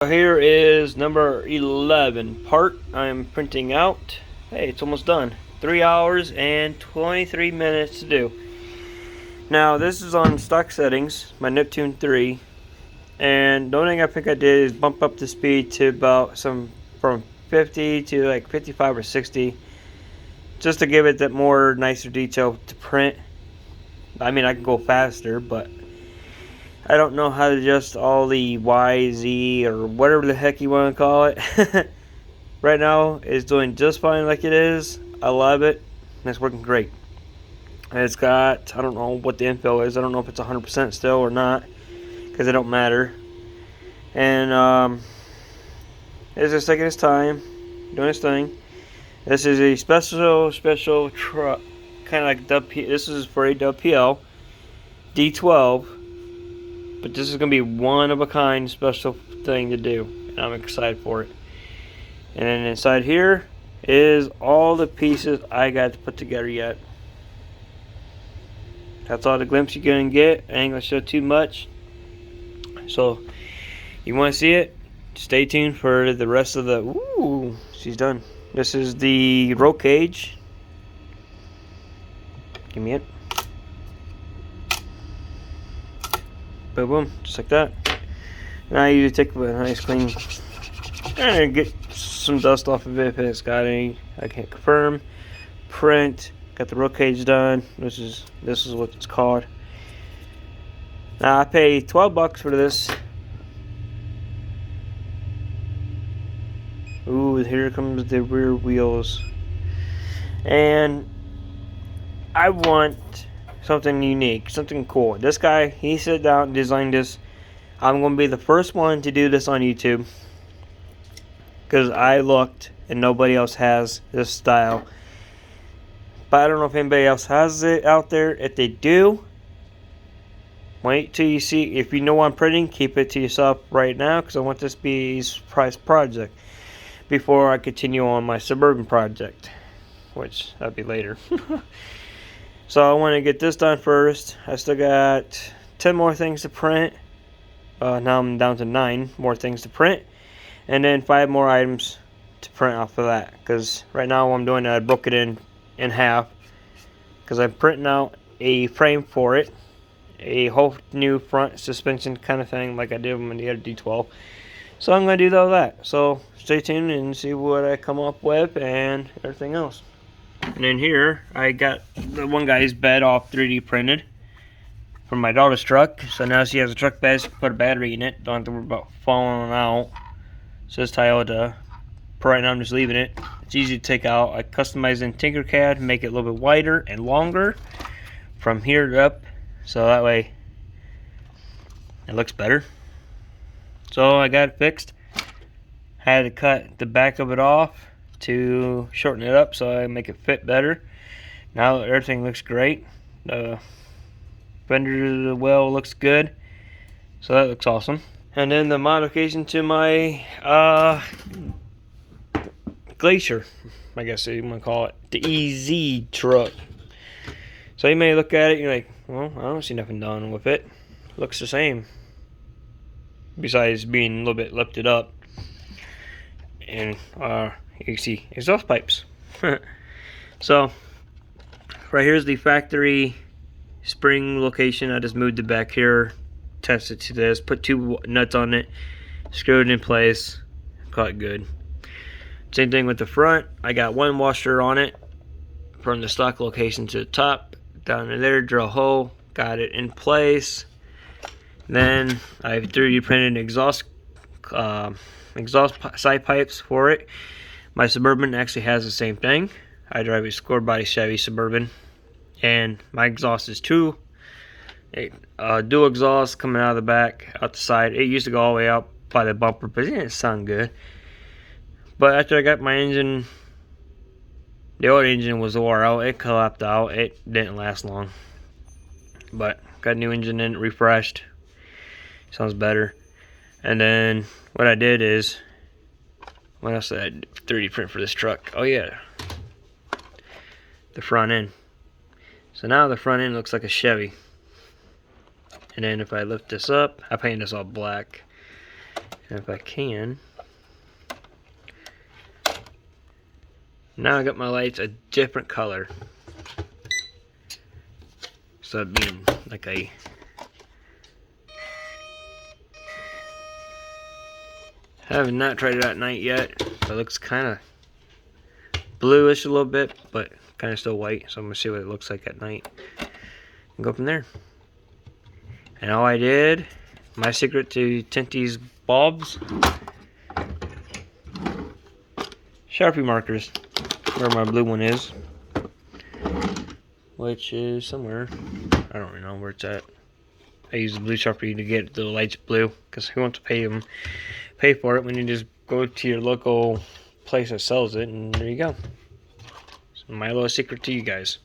Here is number 11 part I'm printing out. Hey, it's almost done. 3 hours and 23 minutes to do. Now this is on stock settings, my Neptune 3, and the only thing I think I did is bump up the speed to about from 50 to like 55 or 60, just to give it that more nicer detail to print. I mean, I can go faster, but I don't know how to adjust all the Y, Z, or whatever the heck you want to call it. Right now, it's doing just fine like it is. I love it. And it's working great. And it's got, I don't know what the infill is. I don't know if it's 100% still or not, because it don't matter. And it's just taking its time, doing its thing. This is a special truck, kind of like this is for a Wpl D12. But this is going to be one of a kind special thing to do, and I'm excited for it. And then inside here is all the pieces I got to put together yet. That's all the glimpse you're going to get. I ain't going to show too much. So, you want to see it? Stay tuned for the rest of the... Ooh, she's done. This is the roll cage. Give me it. Boom, boom, just like that. And I usually take a nice clean and get some dust off of it if it's got any. I can't confirm. Print. Got the roll cage done. This is what it's called. Now I pay $12 for this. Ooh, here comes the rear wheels. And I want something unique, something cool. This guy, he sat down and designed this. I'm going to be the first one to do this on YouTube, because I looked and nobody else has this style. But I don't know if anybody else has it out there. If they do, wait till you see. If you know what I'm printing, keep it to yourself right now, because I want this to be a surprise project before I continue on my Suburban project, which that'll be later. So I want to get this done first. I still got 10 more things to print. Now I'm down to 9 more things to print. And then 5 more items to print off of that. Because right now what I'm doing, I broke it in half. Because I'm printing out a frame for it. A whole new front suspension kind of thing like I did with the other D12. So I'm going to do all that. So stay tuned and see what I come up with and everything else. And in here, I got the one guy's bed all 3D printed from my daughter's truck. So now she has a truck bed, she can put a battery in it. Don't have to worry about falling out. So it's Toyota. For right now, I'm just leaving it. It's easy to take out. I customized in Tinkercad, make it a little bit wider and longer from here to up. So that way, it looks better. So I got it fixed. Had to cut the back of it off to shorten it up so I make it fit better. Now everything looks great. The fender well looks good, so that looks awesome. And then the modification to my Glacier, I guess you want to call it, the EZ truck. So you may look at it, you're like, well, I don't see nothing done with it. Looks the same, besides being a little bit lifted up. And you can see exhaust pipes. So right here's the factory spring location. I just moved it back here, tested to this, put 2 nuts on it, screwed it in place, call it good. Same thing with the front. I got 1 washer on it from the stock location to the top, down in there, drill a hole, got it in place. Then I 3D printed exhaust side pipes for it. My Suburban actually has the same thing. I drive a square body Chevy Suburban, and my exhaust is dual exhaust coming out of the back, out the side. It used to go all the way out by the bumper, but it didn't sound good. But after I got my engine, the old engine was wore out. It collapsed out. It didn't last long. But got a new engine in, refreshed. Sounds better. And then what I did is, what else did I 3D print for this truck? Oh yeah, the front end. So now the front end looks like a Chevy. And then if I lift this up, I painted this all black. And if I can, now I got my lights a different color. So it being like a I have not tried it at night yet. It looks kind of bluish a little bit, but kind of still white. So I'm gonna see what it looks like at night and go from there. And all I did, my secret to tint these bulbs, Sharpie markers, where my blue one is, which is somewhere. I don't know where it's at. I use the blue Sharpie to get the lights blue, because who wants to pay for it when you just go to your local place that sells it, and there you go. So my little secret to you guys.